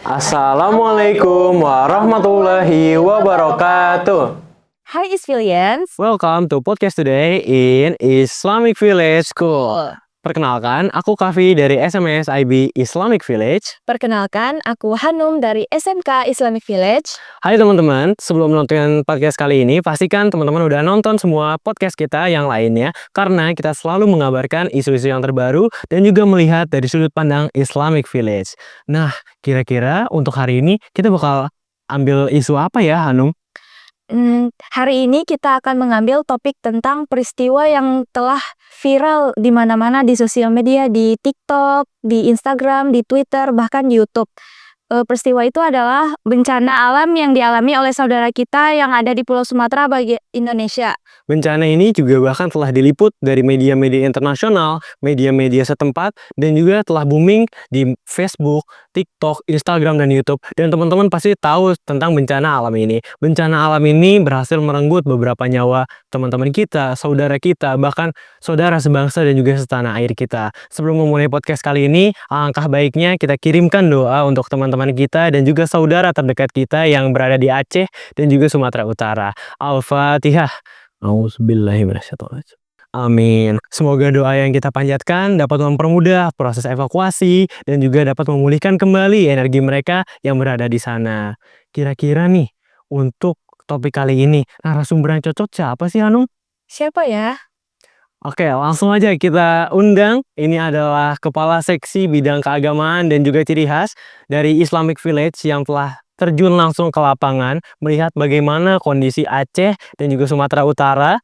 Assalamualaikum warahmatullahi wabarakatuh. Hi Isfilians. Welcome to podcast today in Islamic Village School. Perkenalkan, aku Kavi dari SMS IB Islamic Village. Perkenalkan, aku Hanum dari SMK Islamic Village. Hai teman-teman, sebelum nonton podcast kali ini, pastikan teman-teman udah nonton semua podcast kita yang lainnya, karena kita selalu mengabarkan isu-isu yang terbaru dan juga melihat dari sudut pandang Islamic Village. Nah, kira-kira untuk hari ini kita bakal ambil isu apa ya, Hanum? Hari ini kita akan mengambil topik tentang peristiwa yang telah viral di mana-mana di sosial media, di TikTok, di Instagram, di Twitter, bahkan di YouTube. Peristiwa itu adalah bencana alam yang dialami oleh saudara kita yang ada di Pulau Sumatera bagian Indonesia. Bencana ini juga bahkan telah diliput dari media-media internasional, media-media setempat, dan juga telah booming di Facebook, TikTok, Instagram, dan YouTube. Dan teman-teman pasti tahu tentang bencana alam ini. Bencana alam ini berhasil merenggut beberapa nyawa teman-teman kita, saudara kita, bahkan saudara sebangsa dan juga setanah air kita. Sebelum memulai podcast kali ini, alangkah baiknya kita kirimkan doa untuk teman-teman kita dan juga saudara terdekat kita yang berada di Aceh dan juga Sumatera Utara. Al-Fatihah. Auzubillahiminasyaitonirrajim. Amin. Semoga doa yang kita panjatkan dapat mempermudah proses evakuasi dan juga dapat memulihkan kembali energi mereka yang berada di sana. Kira-kira nih, untuk topik kali ini, narasumber yang cocok siapa sih, Hanum? Siapa ya? Oke, langsung aja kita undang. Ini adalah Kepala Seksi Bidang Keagamaan dan juga Ciri Khas dari Islamic Village yang telah terjun langsung ke lapangan melihat bagaimana kondisi Aceh dan juga Sumatera Utara,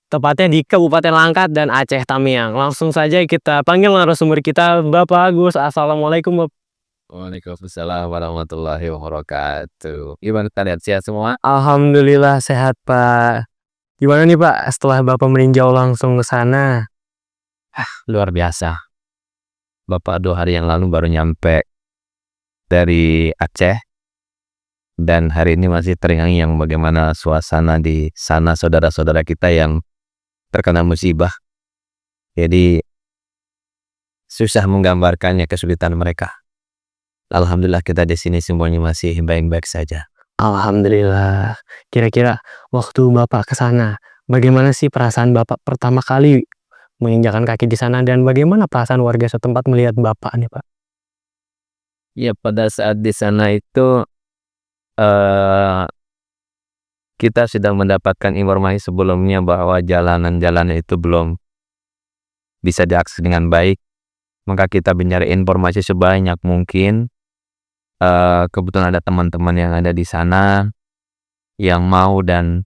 tepatnya di Kabupaten Langkat dan Aceh Tamiang. Langsung saja kita panggil narasumber kita, Bapak Agus. Assalamualaikum, Bapak. Waalaikumsalam warahmatullahi wabarakatuh. Gimana kalian, sehat semua? Alhamdulillah sehat, Pak. Gimana nih, Pak, setelah Bapak meninjau langsung ke sana? Luar biasa. Bapak 2 hari yang lalu baru nyampe dari Aceh. Dan hari ini masih terngiang bagaimana suasana di sana saudara-saudara kita yang terkena musibah. Jadi susah menggambarkannya kesulitan mereka. Alhamdulillah kita di sini semuanya masih baik-baik saja. Alhamdulillah. Kira-kira waktu Bapak ke sana, bagaimana sih perasaan Bapak pertama kali menginjakan kaki di sana dan bagaimana perasaan warga setempat melihat Bapak nih, Pak? Ya, pada saat di sana itu kita sudah mendapatkan informasi sebelumnya bahwa jalan-jalan itu belum bisa diakses dengan baik. Maka kita mencari informasi sebanyak mungkin. Kebetulan ada teman-teman yang ada di sana yang mau dan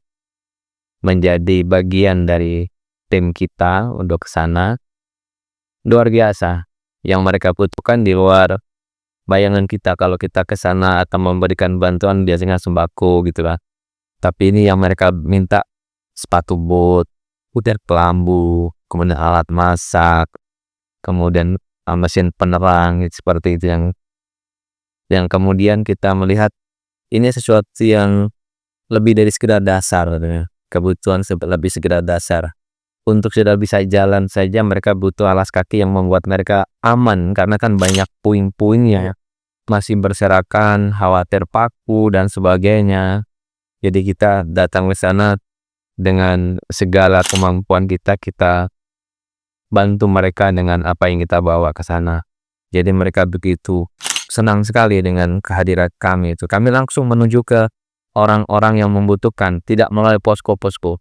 menjadi bagian dari tim kita untuk ke sana. Luar biasa. Yang mereka butuhkan di luar bayangan kita. Kalau kita ke sana atau memberikan bantuan biasanya sembako gitu kan. Tapi ini yang mereka minta sepatu bot, putih kelambu, kemudian alat masak, kemudian mesin penerang, seperti itu yang kemudian kita melihat ini sesuatu yang lebih dari sekedar dasar, kebutuhan lebih sekedar dasar. Untuk sudah bisa jalan saja mereka butuh alas kaki yang membuat mereka aman, karena kan banyak puing-puingnya masih berserakan, khawatir paku dan sebagainya. Jadi kita datang ke sana dengan segala kemampuan kita bantu mereka dengan apa yang kita bawa ke sana. Jadi mereka begitu senang sekali dengan kehadiran kami itu. Kami langsung menuju ke orang-orang yang membutuhkan, tidak melalui posko-posko.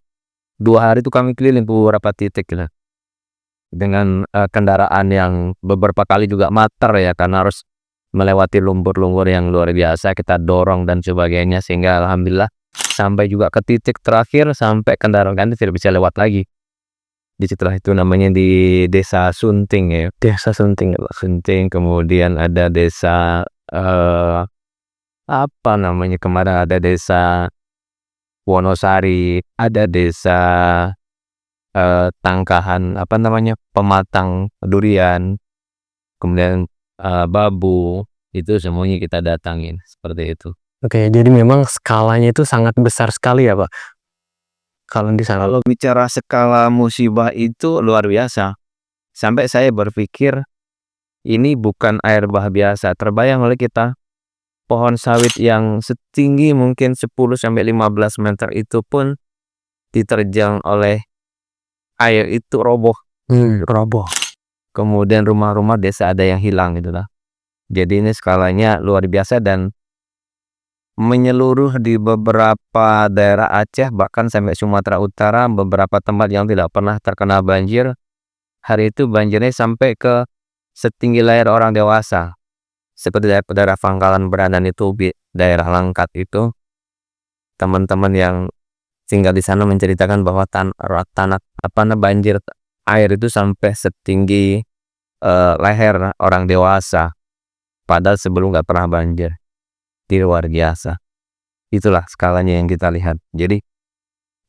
2 hari itu kami keliling ke beberapa titik gitu. Dengan kendaraan yang beberapa kali juga mater ya, karena harus melewati lumpur-lumpur yang luar biasa, kita dorong dan sebagainya, sehingga alhamdulillah sampai juga ke titik terakhir sampai kendaraan kami tidak bisa lewat lagi. Di setelah itu namanya di Desa Sunting ya. Desa Sunting, Pak. Sunting, kemudian ada desa apa namanya kemarin, ada desa Wonosari, ada desa Tangkahan, apa namanya, Pematang Durian, kemudian Babu, itu semuanya kita datangin seperti itu. Oke, jadi memang skalanya itu sangat besar sekali ya, Pak. Kalau di sana. Kalau bicara skala musibah itu luar biasa. Sampai saya berpikir ini bukan air bah biasa. Terbayang oleh kita pohon sawit yang setinggi mungkin 10 sampai 15 meter itu pun diterjang oleh air itu roboh. Roboh. Kemudian rumah-rumah desa ada yang hilang gitu lah. Jadi ini skalanya luar biasa dan menyeluruh di beberapa daerah Aceh bahkan sampai Sumatera Utara, beberapa tempat yang tidak pernah terkena banjir. Hari itu banjirnya sampai ke setinggi leher orang dewasa. Seperti daerah Pangkalan Beranan itu, daerah Langkat itu, teman-teman yang tinggal di sana menceritakan bahwa banjir air itu sampai setinggi leher orang dewasa. Padahal sebelum nggak pernah banjir. Di luar biasa. Itulah skalanya yang kita lihat. Jadi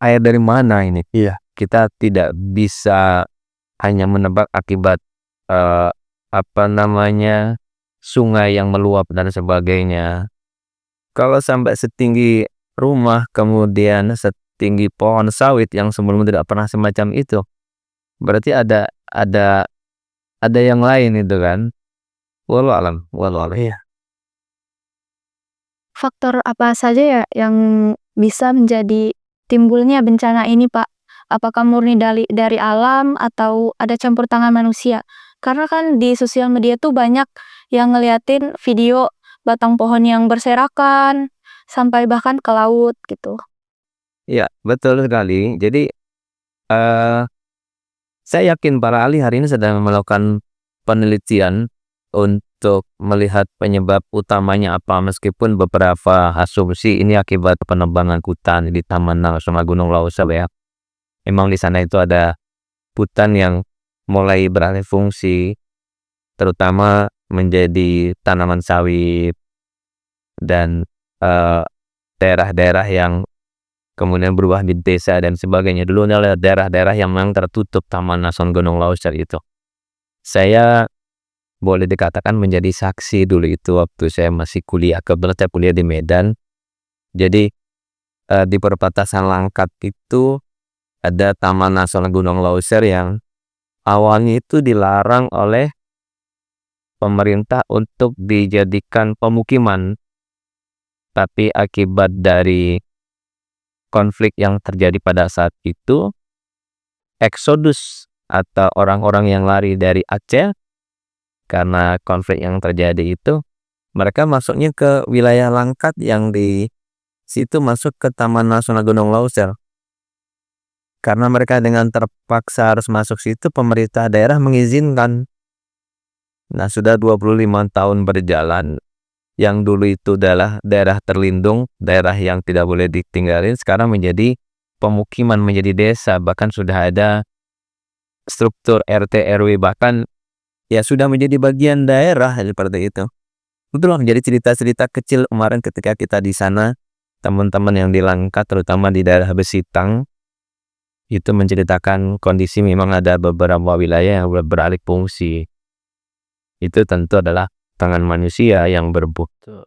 air dari mana ini? Iya. Kita tidak bisa hanya menebak akibat sungai yang meluap dan sebagainya. Kalau sampai setinggi rumah, kemudian setinggi pohon sawit yang sebelumnya tidak pernah semacam itu, berarti ada yang lain itu kan. Wallahu alam. Iya. Faktor apa saja ya yang bisa menjadi timbulnya bencana ini, Pak? Apakah murni dari alam atau ada campur tangan manusia? Karena kan di sosial media tuh banyak yang ngeliatin video batang pohon yang berserakan sampai bahkan ke laut gitu. Iya, betul sekali. Jadi saya yakin para ahli hari ini sedang melakukan penelitian untuk melihat penyebab utamanya apa, meskipun beberapa asumsi ini akibat penebangan hutan di Taman Nasional Gunung Leuser ya. Memang di sana itu ada hutan yang mulai beralih fungsi, terutama menjadi tanaman sawit dan daerah-daerah yang kemudian berubah di desa dan sebagainya. Dulu adalah daerah-daerah yang memang tertutup Taman Nasional Gunung Leuser itu. Saya boleh dikatakan menjadi saksi dulu itu waktu saya masih kuliah. Kebetulan saya kuliah di Medan. Jadi di perbatasan Langkat itu ada Taman Nasional Gunung Leuser yang awalnya itu dilarang oleh pemerintah untuk dijadikan pemukiman. Tapi akibat dari konflik yang terjadi pada saat itu, eksodus atau orang-orang yang lari dari Aceh karena konflik yang terjadi itu, mereka masuknya ke wilayah Langkat yang di situ masuk ke Taman Nasional Gunung Leuser. Karena mereka dengan terpaksa harus masuk situ, pemerintah daerah mengizinkan. Nah, sudah 25 tahun berjalan. Yang dulu itu adalah daerah terlindung, daerah yang tidak boleh ditinggalin, sekarang menjadi pemukiman, menjadi desa, bahkan sudah ada struktur RT RW, bahkan ya sudah menjadi bagian daerah seperti itu. Itulah menjadi cerita-cerita kecil kemarin ketika kita di sana, teman-teman yang di Langkat, terutama di daerah Besitang, itu menceritakan kondisi memang ada beberapa wilayah yang beralih fungsi. Itu tentu adalah tangan manusia yang berbuat.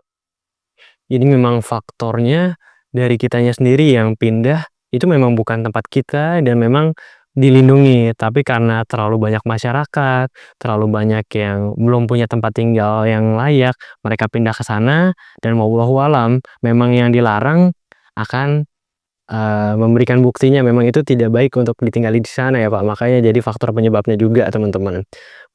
Jadi memang faktornya dari kitanya sendiri yang pindah, itu memang bukan tempat kita dan memang dilindungi. Tapi karena terlalu banyak masyarakat, terlalu banyak yang belum punya tempat tinggal yang layak, mereka pindah ke sana dan wallahu alam memang yang dilarang akan memberikan buktinya memang itu tidak baik untuk ditinggali di sana ya Pak. Makanya jadi faktor penyebabnya juga teman-teman.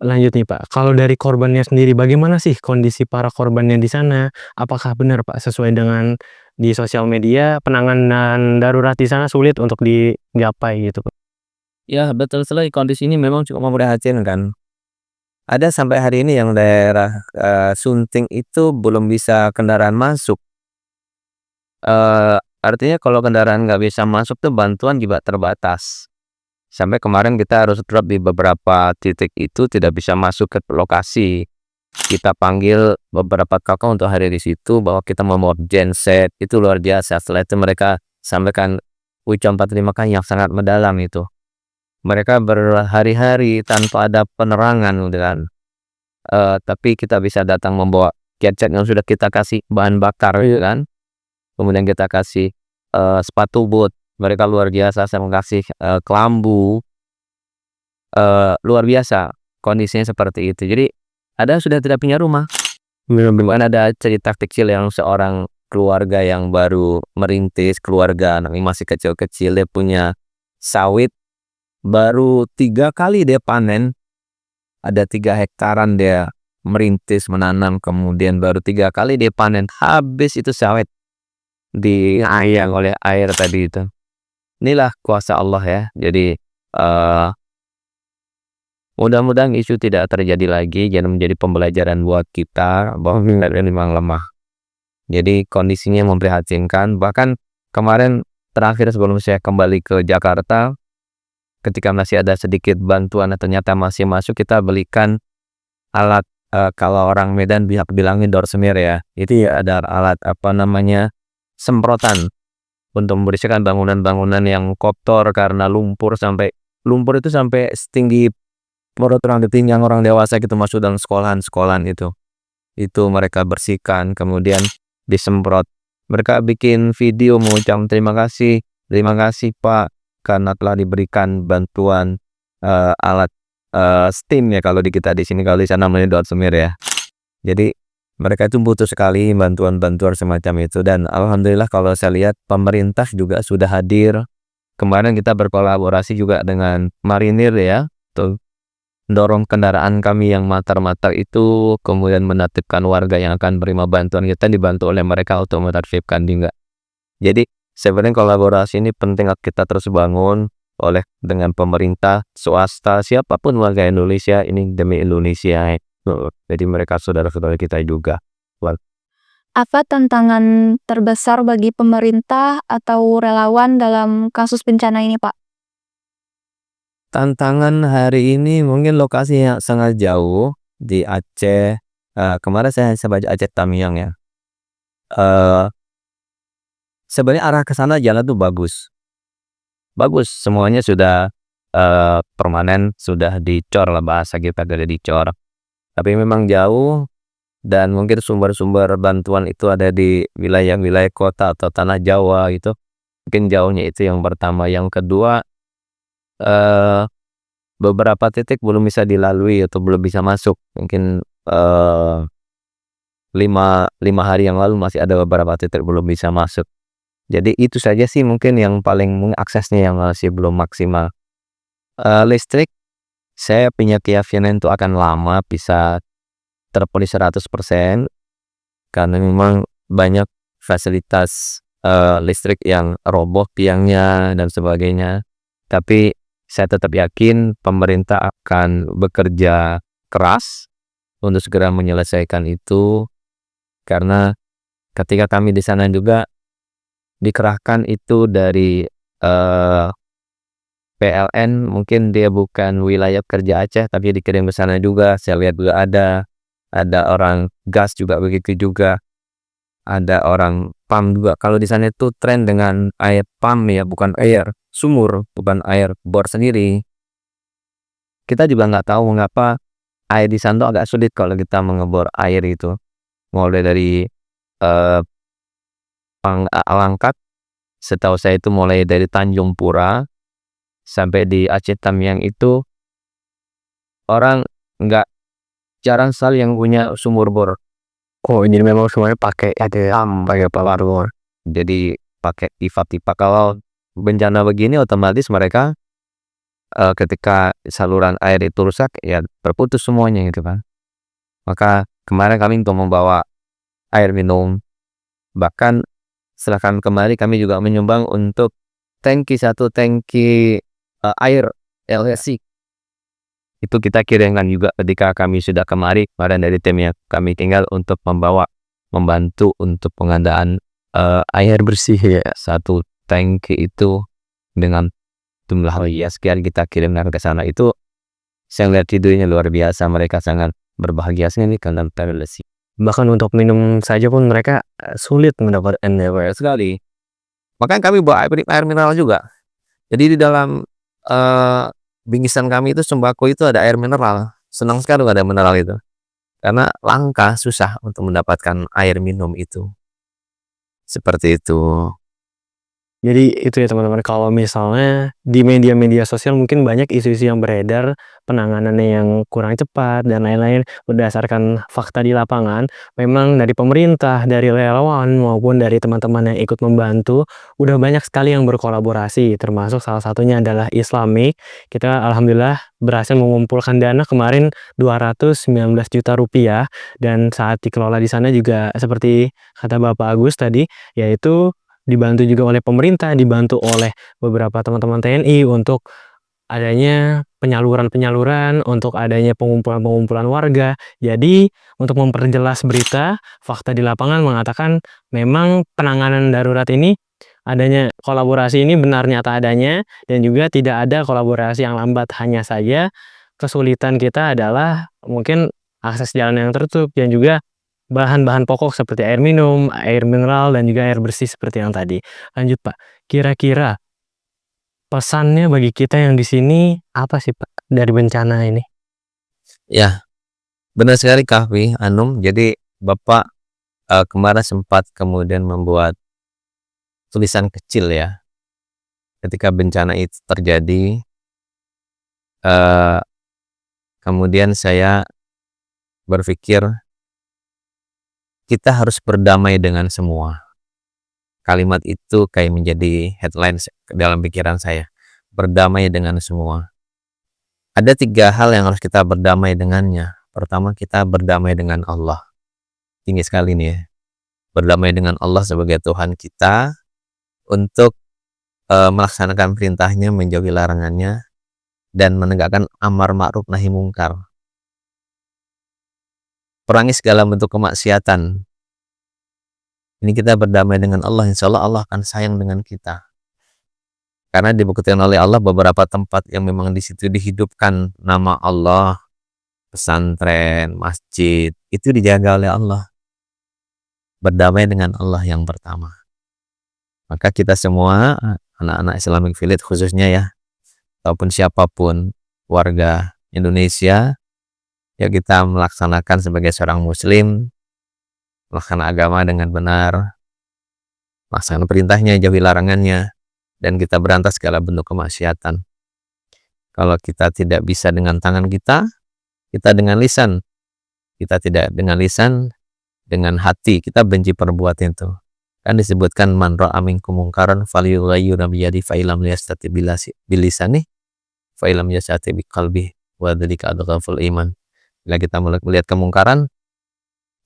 Lanjut nih Pak, kalau dari korbannya sendiri bagaimana sih kondisi para korbannya di sana? Apakah benar Pak sesuai dengan di sosial media penanganan darurat di sana sulit untuk digapai gitu Pak? Ya, betul sekali, kondisi ini memang cukup memprihatinkan. Ada sampai hari ini yang daerah Sunting itu belum bisa kendaraan masuk. Artinya kalau kendaraan nggak bisa masuk tuh bantuan juga terbatas. Sampai kemarin kita harus drop di beberapa titik itu, tidak bisa masuk ke lokasi. Kita panggil beberapa kakak untuk hadir di situ bahwa kita membawa genset, itu luar biasa. Setelah itu mereka sampaikan ucapan terima kasih yang sangat mendalam itu. Mereka berhari-hari tanpa ada penerangan gitu kan. Tapi kita bisa datang membawa gadget yang sudah kita kasih bahan bakar gitu kan. Kemudian kita kasih sepatu boot, mereka luar biasa. Saya kasih kelambu, luar biasa kondisinya seperti itu. Jadi ada sudah tidak punya rumah, Kan ada cerita kecil yang seorang keluarga yang baru merintis, keluarga anaknya masih kecil-kecil, dia punya sawit, baru 3 kali dia panen, ada 3 hektaran dia merintis, menanam, kemudian baru 3 kali dia panen, habis itu sawit diayang oleh air tadi itu. Inilah kuasa Allah ya. Jadi, mudah-mudahan isu tidak terjadi lagi, jangan menjadi pembelajaran buat kita bahwa kita memang lemah. Jadi kondisinya memprihatinkan. Bahkan kemarin terakhir sebelum saya kembali ke Jakarta, ketika masih ada sedikit bantuan dan ternyata masih masuk, kita belikan alat, kalau orang Medan bilangnya dorsemir ya. Itu ya ada alat semprotan untuk membersihkan bangunan-bangunan yang kotor karena lumpur itu sampai setinggi menurut orang ketinggian orang dewasa gitu, masuk dalam sekolahan itu. Itu mereka bersihkan, kemudian disemprot. Mereka bikin video mengucapkan terima kasih Pak karena telah diberikan bantuan alat steam ya kalau di kita di sini, kalau di sana namanya dorsemir ya. Jadi mereka itu butuh sekali bantuan-bantuan semacam itu, dan alhamdulillah kalau saya lihat pemerintah juga sudah hadir. Kemarin kita berkolaborasi juga dengan marinir ya, tuh dorong kendaraan kami yang matar-matar itu, kemudian menertibkan warga yang akan menerima bantuan, kita dibantu oleh mereka untuk menertibkan juga. Jadi sebenarnya kolaborasi ini penting kita terus bangun dengan pemerintah, swasta, siapapun warga Indonesia, ini demi Indonesia. Jadi mereka saudara-saudara kita juga. Apa tantangan terbesar bagi pemerintah atau relawan dalam kasus bencana ini, Pak? Tantangan hari ini mungkin lokasi yang sangat jauh di Aceh. Kemarin saya baca Aceh Tamiang ya. Sebenarnya arah ke sana jalan tuh bagus, semuanya sudah permanen, sudah dicor lah bahasa kita, sudah dicor. Tapi memang jauh, dan mungkin sumber-sumber bantuan itu ada di wilayah-wilayah kota atau tanah Jawa gitu. Mungkin jauhnya itu yang pertama. Yang kedua, beberapa titik belum bisa dilalui atau belum bisa masuk. Mungkin 5 hari yang lalu masih ada beberapa titik belum bisa masuk. Jadi itu saja sih mungkin yang paling aksesnya yang masih belum maksimal. Listrik saya punya keyakinan itu akan lama bisa terpenuhi 100%, karena memang banyak fasilitas listrik yang roboh tiangnya dan sebagainya. Tapi saya tetap yakin pemerintah akan bekerja keras untuk segera menyelesaikan itu, karena ketika kami di sana juga dikerahkan itu dari PLN, mungkin dia bukan wilayah kerja Aceh tapi dikirim ke sana juga. Saya lihat juga ada orang gas juga begitu juga, ada orang PAM juga. Kalau di sana itu tren dengan air PAM ya, bukan air sumur, bukan air bor sendiri. Kita juga nggak tahu mengapa air di sana agak sulit kalau kita mengebor air itu, mulai dari Langkat, setahu saya itu mulai dari Tanjung Pura sampai di Aceh Tamiang itu orang jarang sekali yang punya sumur bor. Oh, jadi memang semuanya pakai pakai bor. Jadi pakai pipa-pipa. Kalau bencana begini otomatis mereka ketika saluran air itu rusak ya terputus semuanya gitu kan. Maka kemarin kami untuk membawa air minum, bahkan setelah kemarin kami juga menyumbang untuk satu tangki air LSC. Itu kita kirimkan juga ketika kami sudah kemarin dari tim yang kami tinggal untuk membantu untuk pengadaan air bersih ya. Satu tangki itu dengan jumlah sekian kita kirimkan ke sana. Itu saya lihat videonya luar biasa, mereka sangat berbahagia sekali karena LSC. Bahkan untuk minum saja pun mereka sulit mendapatkan sekali. Makanya kami bawa air mineral juga. Jadi di dalam bingkisan kami itu sembako itu ada air mineral. Senang sekali ada mineral itu, karena langka, susah untuk mendapatkan air minum itu. Seperti itu. Jadi itu ya teman-teman, kalau misalnya di media-media sosial mungkin banyak isu-isu yang beredar, penanganannya yang kurang cepat dan lain-lain, berdasarkan fakta di lapangan, memang dari pemerintah, dari relawan, maupun dari teman-teman yang ikut membantu, udah banyak sekali yang berkolaborasi, termasuk salah satunya adalah Islamic. Kita alhamdulillah berhasil mengumpulkan dana kemarin 219 juta rupiah, dan saat dikelola di sana juga seperti kata Bapak Agus tadi, yaitu dibantu juga oleh pemerintah, dibantu oleh beberapa teman-teman TNI untuk adanya penyaluran-penyaluran, untuk adanya pengumpulan-pengumpulan warga. Jadi, untuk memperjelas berita, fakta di lapangan mengatakan memang penanganan darurat ini adanya kolaborasi ini benar nyata adanya, dan juga tidak ada kolaborasi yang lambat. Hanya saja kesulitan kita adalah mungkin akses jalan yang tertutup dan juga bahan-bahan pokok seperti air minum, air mineral, dan juga air bersih seperti yang tadi. Lanjut Pak, kira-kira pesannya bagi kita yang di sini apa sih Pak dari bencana ini? Ya, benar sekali Kahfi, Anum. Jadi Bapak kemarin sempat kemudian membuat tulisan kecil ya, ketika bencana itu terjadi. Kemudian saya berpikir kita harus berdamai dengan semua. Kalimat itu kayak menjadi headline dalam pikiran saya. Berdamai dengan semua. Ada 3 hal yang harus kita berdamai dengannya. Pertama, kita berdamai dengan Allah. Tinggi sekali nih ya. Berdamai dengan Allah sebagai Tuhan kita untuk melaksanakan perintahnya, menjauhi larangannya, dan menegakkan amar ma'ruf nahi mungkar. Perangi segala bentuk kemaksiatan. Ini kita berdamai dengan Allah, insya Allah Allah akan sayang dengan kita. Karena dibuktikan oleh Allah beberapa tempat yang memang di situ dihidupkan nama Allah, pesantren, masjid, itu dijaga oleh Allah. Berdamai dengan Allah yang pertama. Maka kita semua, anak-anak Islamic Village khususnya ya, ataupun siapapun warga Indonesia, ya kita melaksanakan sebagai seorang muslim, melaksanakan agama dengan benar, melaksanakan perintahnya, jauhi larangannya, dan kita berantas segala bentuk kemaksiatan. Kalau kita tidak bisa dengan tangan kita dengan lisan. Kita tidak dengan lisan, dengan hati kita benci perbuatan itu. Kan disebutkan man ra'a minkum mungkaran falyughayyirhu biyadihi fa illam yastati' bilisanihi fa illam yastati' biqalbihi wa dzalika adghaful iman. Bila kita melihat kemungkaran,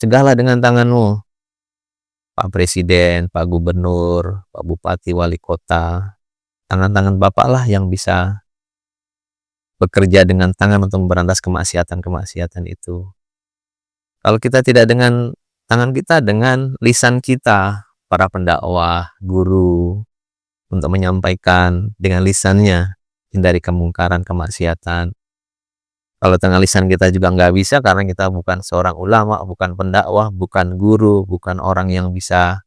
cegahlah dengan tanganmu. Pak Presiden, Pak Gubernur, Pak Bupati, Wali Kota, tangan-tangan Bapak lah yang bisa bekerja dengan tangan untuk memberantas kemaksiatan-kemaksiatan itu. Kalau kita tidak dengan tangan kita, dengan lisan kita, para pendakwah, guru, untuk menyampaikan dengan lisannya, hindari kemungkaran, kemaksiatan. Kalau dengan lisan kita juga nggak bisa, karena kita bukan seorang ulama, bukan pendakwah, bukan guru, bukan orang yang bisa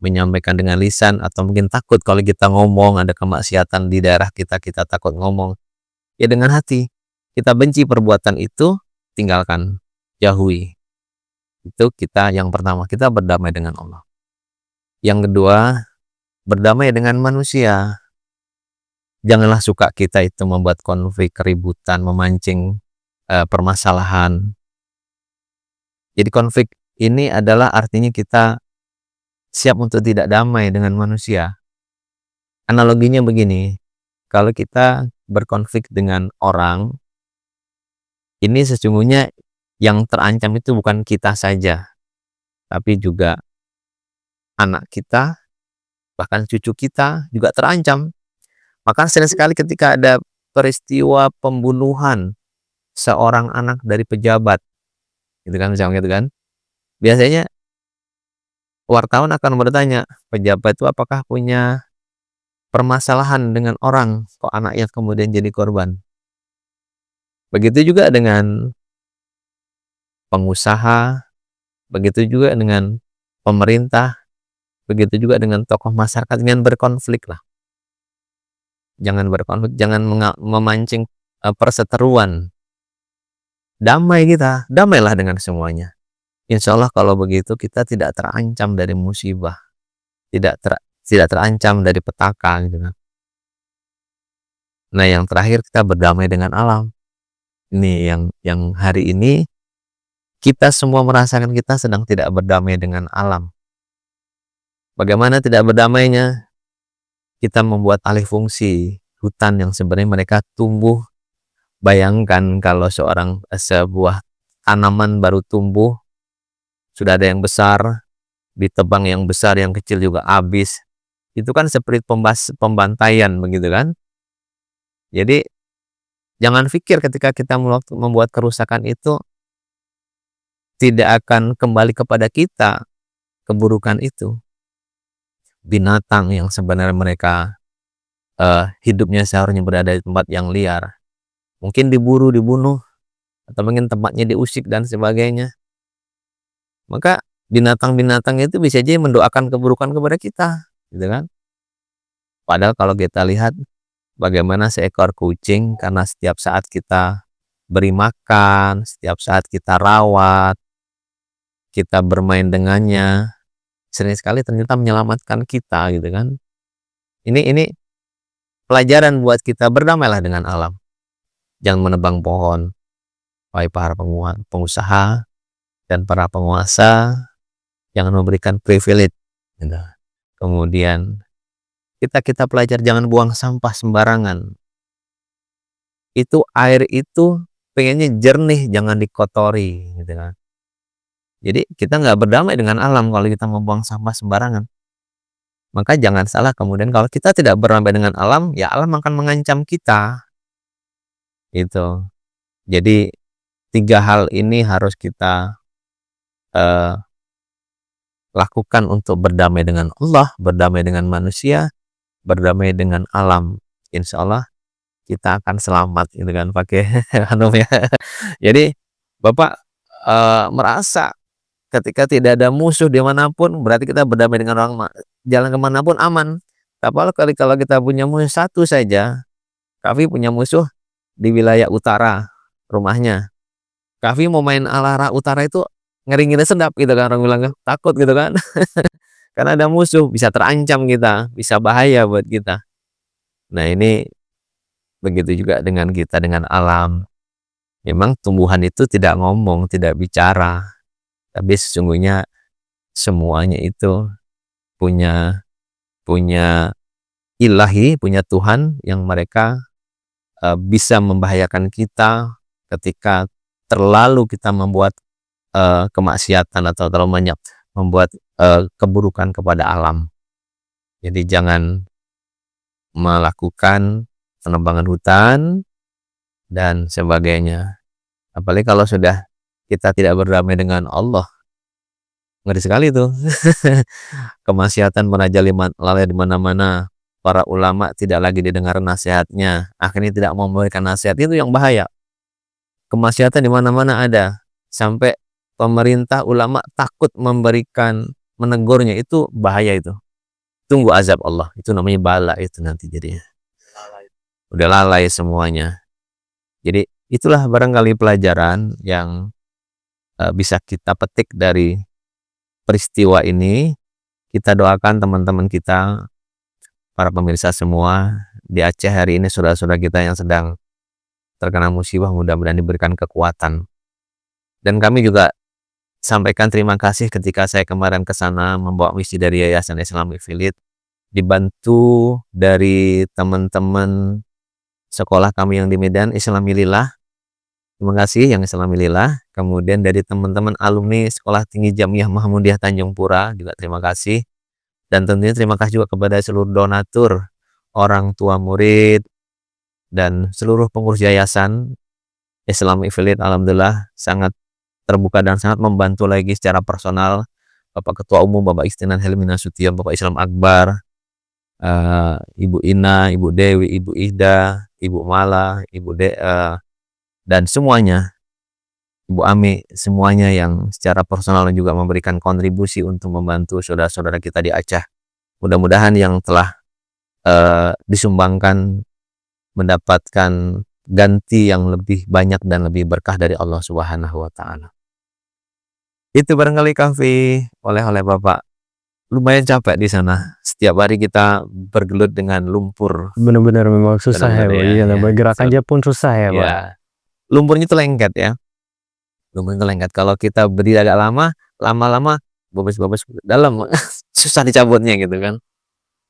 menyampaikan dengan lisan, atau mungkin takut kalau kita ngomong ada kemaksiatan di daerah kita, kita takut ngomong. Ya dengan hati, kita benci perbuatan itu, tinggalkan, jauhi. Itu kita yang pertama, kita berdamai dengan Allah. Yang kedua, berdamai dengan manusia. Janganlah suka kita itu membuat konflik, keributan, memancing permasalahan. Jadi konflik ini adalah artinya kita siap untuk tidak damai dengan manusia. Analoginya begini, kalau kita berkonflik dengan orang, ini sesungguhnya yang terancam itu bukan kita saja, tapi juga anak kita, bahkan cucu kita juga terancam. Maka sering sekali ketika ada peristiwa pembunuhan seorang anak dari pejabat, gitu kan, misalnya gitu kan, biasanya wartawan akan bertanya, pejabat itu apakah punya permasalahan dengan orang, kok anaknya kemudian jadi korban. Begitu juga dengan pengusaha, begitu juga dengan pemerintah, begitu juga dengan tokoh masyarakat. Jangan berkonflik lah. Jangan berkonflik, jangan memancing perseteruan. Damai kita, damailah dengan semuanya. Insya Allah kalau begitu kita tidak terancam dari musibah, tidak tidak terancam dari petaka gitu kan. Nah, yang terakhir kita berdamai dengan alam. Ini yang hari ini kita semua merasakan kita sedang tidak berdamai dengan alam. Bagaimana tidak berdamainya? Kita membuat alih fungsi hutan yang sebenarnya mereka tumbuh. Bayangkan kalau sebuah tanaman baru tumbuh, sudah ada yang besar, ditebang yang besar, yang kecil juga habis. Itu kan seperti pembantaian begitu kan. Jadi jangan pikir ketika kita membuat kerusakan itu tidak akan kembali kepada kita keburukan itu. Binatang yang sebenarnya mereka hidupnya seharusnya berada di tempat yang liar, mungkin diburu, dibunuh, atau mungkin tempatnya diusik dan sebagainya. Maka binatang-binatang itu bisa aja mendoakan keburukan kepada kita, gitu kan? Padahal kalau kita lihat bagaimana seekor kucing, karena setiap saat kita beri makan, setiap saat kita rawat, kita bermain dengannya, sering sekali ternyata menyelamatkan kita, gitu kan? Ini pelajaran buat kita, berdamailah dengan alam. Jangan menebang pohon. Wahai para pengusaha dan para penguasa, jangan memberikan privilege. Gitu. Kemudian kita pelajar jangan buang sampah sembarangan. Itu air itu pengennya jernih, jangan dikotori, gitu kan? Jadi kita nggak berdamai dengan alam kalau kita membuang sampah sembarangan. Maka jangan salah, kemudian kalau kita tidak berdamai dengan alam, ya alam akan mengancam kita. Gitu. Jadi 3 hal ini harus kita lakukan untuk berdamai dengan Allah, berdamai dengan manusia, berdamai dengan alam. Insya Allah kita akan selamat, gitu kan, pakai ya. Jadi Bapak merasa ketika tidak ada musuh dimanapun, berarti kita berdamai dengan orang, jalan kemanapun aman. Tapi kalau kita punya musuh satu saja, Kavi punya musuh di wilayah utara rumahnya. Kavi mau main arah utara itu ngeri-ngeri sedap, gitu kan, orang bilang takut, gitu kan. Karena ada musuh, bisa terancam kita, bisa bahaya buat kita. Nah, ini begitu juga dengan kita, dengan alam. Memang tumbuhan itu tidak ngomong, tidak bicara, tapi sesungguhnya semuanya itu punya ilahi, punya Tuhan yang mereka bisa membahayakan kita ketika terlalu kita membuat kemaksiatan atau terlalu banyak membuat keburukan kepada alam. Jadi jangan melakukan penebangan hutan dan sebagainya. Apalagi kalau sudah kita tidak berdamai dengan Allah, ngeri sekali tuh. Kemaksiatan merajalela di mana-mana. Para ulama tidak lagi didengar nasihatnya, akhirnya tidak mau memberikan nasihat, itu yang bahaya. Kemaksiatan di mana-mana ada, sampai pemerintah, ulama takut menegurnya, itu bahaya itu. Tunggu azab Allah, itu namanya bala itu nanti jadinya. Udah lalai semuanya. Jadi itulah barangkali pelajaran yang bisa kita petik dari peristiwa ini. Kita doakan teman-teman kita, para pemirsa semua di Aceh hari ini, saudara-saudara kita yang sedang terkena musibah, mudah-mudahan diberikan kekuatan. Dan kami juga sampaikan terima kasih ketika saya kemarin ke sana membawa misi dari Yayasan Islamic Village, dibantu dari teman-teman sekolah kami yang di Medan, Islamilillah. Terima kasih yang Islamilillah. Kemudian dari teman-teman alumni Sekolah Tinggi Jamiah Muhammadiyah Tanjung Pura juga terima kasih. Dan tentunya terima kasih juga kepada seluruh donatur, orang tua murid, dan seluruh pengurus yayasan Islamic Village. Alhamdulillah sangat terbuka dan sangat membantu lagi secara personal. Bapak Ketua Umum, Bapak Istinan Helmi Nasution, Bapak Islam Akbar, Ibu Ina, Ibu Dewi, Ibu Ida, Ibu Mala, Ibu dan semuanya, Ibu Ami, semuanya yang secara personal juga memberikan kontribusi untuk membantu saudara-saudara kita di Aceh. Mudah-mudahan yang telah disumbangkan mendapatkan ganti yang lebih banyak dan lebih berkah dari Allah Subhanahu wa Ta'ala. Itu barangkali Kavi oleh Bapak lumayan capek di sana. Setiap hari kita bergelut dengan lumpur. Benar-benar memang susah ya, Benar-benar Pak. ya, Iya, ya. bergerak aja pun susah ya, Pak. Ya, lumpurnya itu lengket ya. Lumpurnya itu lengket. Kalau kita berdiri agak lama, lama-lama bobos-bobos dalam, susah dicabutnya gitu kan.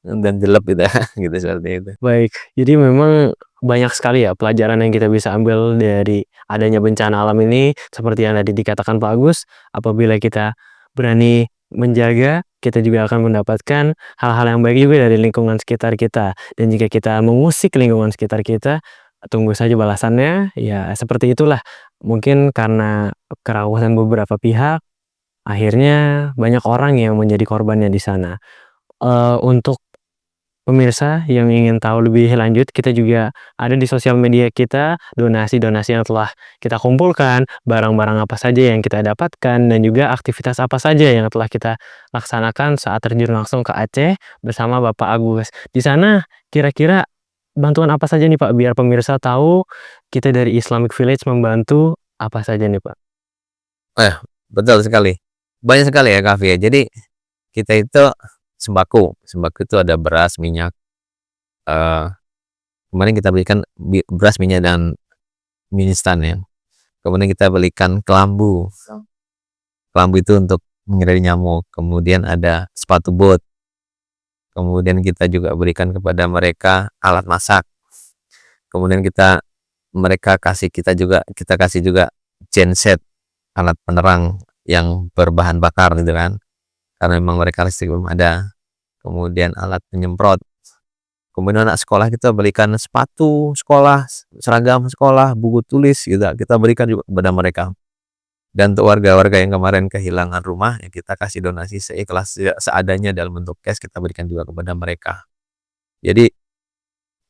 Dan jelek gitu, gitu seperti itu. Baik, jadi memang banyak sekali ya pelajaran yang kita bisa ambil dari adanya bencana alam ini, seperti yang tadi dikatakan Pak Agus, apabila kita berani menjaga, kita juga akan mendapatkan hal-hal yang baik juga dari lingkungan sekitar kita. Dan jika kita mengusik lingkungan sekitar kita, tunggu saja balasannya. Ya, seperti itulah. Mungkin karena kerawasan beberapa pihak, akhirnya banyak orang yang menjadi korbannya di sana. Untuk pemirsa yang ingin tahu lebih lanjut, kita juga ada di sosial media kita, donasi-donasi yang telah kita kumpulkan, barang-barang apa saja yang kita dapatkan, dan juga aktivitas apa saja yang telah kita laksanakan saat terjun langsung ke Aceh bersama Bapak Agus. Di sana kira-kira bantuan apa saja nih Pak, biar pemirsa tahu kita dari Islamic Village membantu apa saja nih Pak? Betul sekali. Banyak sekali ya Kak ya. Jadi kita itu sembako itu ada beras, minyak. Kemarin kita belikan beras, minyak, dan mie instan ya. Kemudian kita belikan kelambu. Kelambu itu untuk menghindari nyamuk. Kemudian ada sepatu bot. Kemudian kita juga berikan kepada mereka alat masak. Kemudian mereka kasih kita kasih juga genset, alat penerang yang berbahan bakar gitu kan. Karena memang mereka listrik belum ada. Kemudian alat penyemprot. Kemudian anak sekolah kita berikan sepatu sekolah, seragam sekolah, buku tulis gitu. Kita berikan juga kepada mereka. Dan untuk warga-warga yang kemarin kehilangan rumah, ya kita kasih donasi seikhlas seadanya dalam bentuk cash, kita berikan juga kepada mereka. Jadi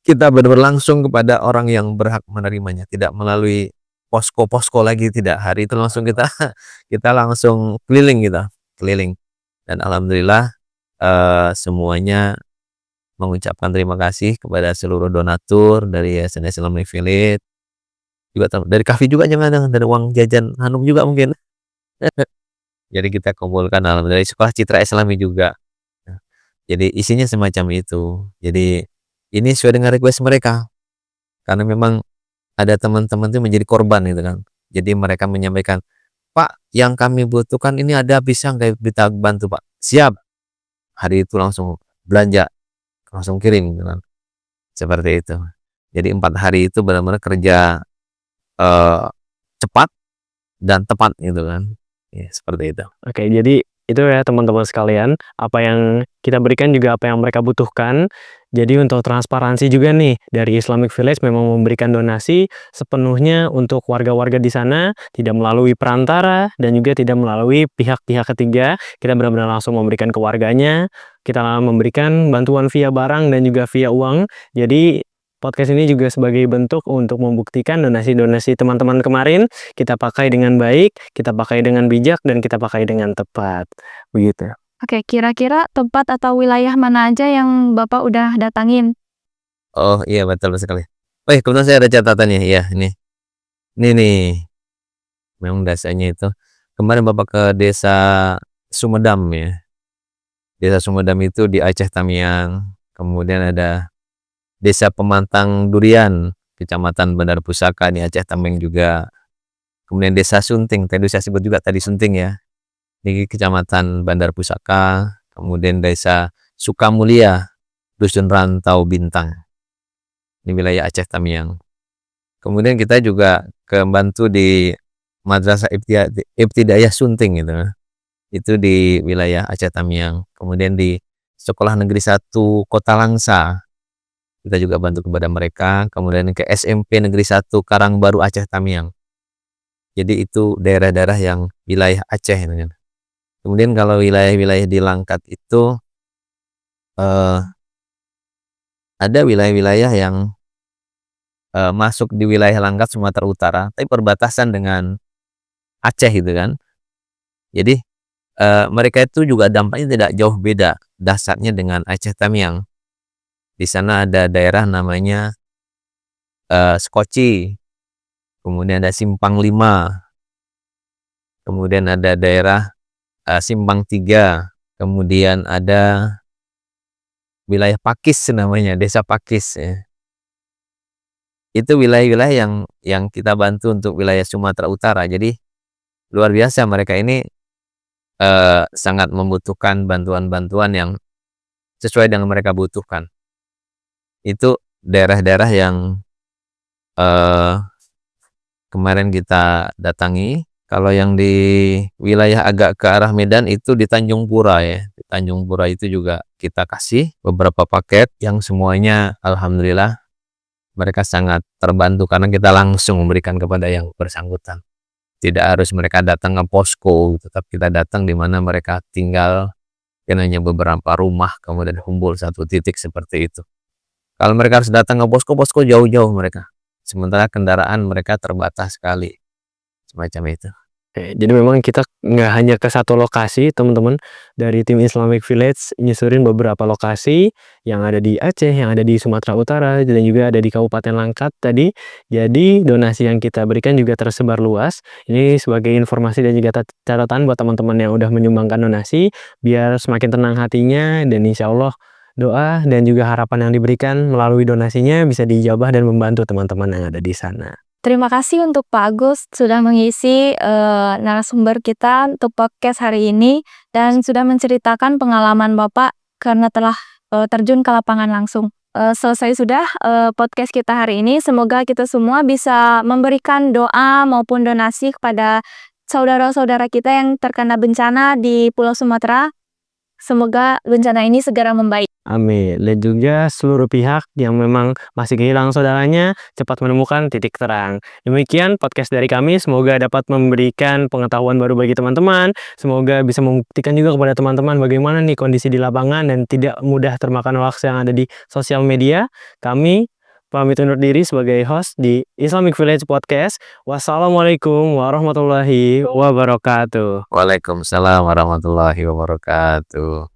kita benar-benar langsung kepada orang yang berhak menerimanya, tidak melalui posko-posko lagi, tidak. Hari itu langsung kita langsung keliling. Dan alhamdulillah semuanya mengucapkan terima kasih kepada seluruh donatur dari Yayasan Islamic Village, juga dari Kafi juga, jangan dari uang jajan Hanum juga mungkin. Jadi kita kumpulkan alhamdulillah, dari sekolah Citra Islami juga. Jadi isinya semacam itu. Jadi ini sesuai dengan request mereka, karena memang ada teman-teman itu menjadi korban gitu kan. Jadi mereka menyampaikan, Pak, yang kami butuhkan ini ada, bisa nggak kita bantu Pak? Siap. Hari itu langsung belanja, langsung kirim gitu kan. Seperti itu. Jadi 4 hari itu benar-benar kerja cepat dan tepat gitu kan. Ya, seperti itu. Oke, jadi itu ya teman-teman sekalian, apa yang kita berikan juga apa yang mereka butuhkan. Jadi untuk transparansi juga nih, dari Islamic Village memang memberikan donasi sepenuhnya untuk warga-warga di sana, tidak melalui perantara dan juga tidak melalui pihak-pihak ketiga. Kita benar-benar langsung memberikan ke warganya, kita memberikan bantuan via barang dan juga via uang. Jadi podcast ini juga sebagai bentuk untuk membuktikan donasi-donasi teman-teman kemarin kita pakai dengan baik, kita pakai dengan bijak, dan kita pakai dengan tepat. Begitu. Oke, kira-kira tempat atau wilayah mana aja yang Bapak udah datangin? Oh iya, betul sekali. Kebetulan saya ada catatannya ya, ini nih. Memang dasarnya itu kemarin Bapak ke desa Sumedam ya. Desa Sumedam itu di Aceh Tamiang. Kemudian ada desa Pemantang Durian, Kecamatan Bandar Pusaka di Aceh Tamiang juga. Kemudian desa Sunting, tadi saya sebut juga tadi Sunting ya, di Kecamatan Bandar Pusaka. Kemudian desa Sukamulia, Dusun Rantau Bintang, di wilayah Aceh Tamiang. Kemudian kita juga bantu di Madrasah Ibtidaiyah Sunting gitu, itu di wilayah Aceh Tamiang. Kemudian di Sekolah Negeri 1 Kota Langsa, kita juga bantu kepada mereka. Kemudian ke SMP Negeri 1 Karangbaru Aceh Tamiang. Jadi itu daerah-daerah yang wilayah Aceh. Kemudian kalau wilayah-wilayah di Langkat itu ada wilayah-wilayah yang masuk di wilayah Langkat Sumatera Utara, tapi perbatasan dengan Aceh gitu kan. Jadi mereka itu juga dampaknya tidak jauh beda dasarnya dengan Aceh Tamiang. Di sana ada daerah namanya Sekoci, kemudian ada Simpang 5, kemudian ada daerah Simpang 3, kemudian ada wilayah Pakis namanya, Desa Pakis ya. Itu wilayah-wilayah yang kita bantu untuk wilayah Sumatera Utara. Jadi luar biasa mereka ini sangat membutuhkan bantuan-bantuan yang sesuai dengan mereka butuhkan. Itu daerah-daerah yang kemarin kita datangi. Kalau yang di wilayah agak ke arah Medan itu di Tanjung Pura ya. Di Tanjung Pura itu juga kita kasih beberapa paket yang semuanya alhamdulillah mereka sangat terbantu karena kita langsung memberikan kepada yang bersangkutan. Tidak harus mereka datang ke posko, tetap kita datang di mana mereka tinggal, dan hanya beberapa rumah kemudian kumpul satu titik seperti itu. Kalau mereka harus datang ke posko jauh-jauh mereka. Sementara kendaraan mereka terbatas sekali. Semacam itu. Oke, jadi memang kita nggak hanya ke satu lokasi, teman-teman. Dari tim Islamic Village nyusurin beberapa lokasi yang ada di Aceh, yang ada di Sumatera Utara, dan juga ada di Kabupaten Langkat tadi. Jadi donasi yang kita berikan juga tersebar luas. Ini sebagai informasi dan juga catatan buat teman-teman yang udah menyumbangkan donasi, biar semakin tenang hatinya, dan insya Allah doa dan juga harapan yang diberikan melalui donasinya bisa dijabah dan membantu teman-teman yang ada di sana. Terima kasih untuk Pak Agus sudah mengisi narasumber kita untuk podcast hari ini dan sudah menceritakan pengalaman Bapak karena telah terjun ke lapangan langsung. Selesai sudah podcast kita hari ini. Semoga kita semua bisa memberikan doa maupun donasi kepada saudara-saudara kita yang terkena bencana di Pulau Sumatera. Semoga bencana ini segera membaik. Amin. Dan juga seluruh pihak yang memang masih kehilangan saudaranya cepat menemukan titik terang. Demikian podcast dari kami. Semoga dapat memberikan pengetahuan baru bagi teman-teman. Semoga bisa membuktikan juga kepada teman-teman bagaimana nih kondisi di lapangan dan tidak mudah termakan hoax yang ada di sosial media. Kami pamit undur diri sebagai host di Islamic Village Podcast. Wassalamualaikum warahmatullahi wabarakatuh. Waalaikumsalam warahmatullahi wabarakatuh.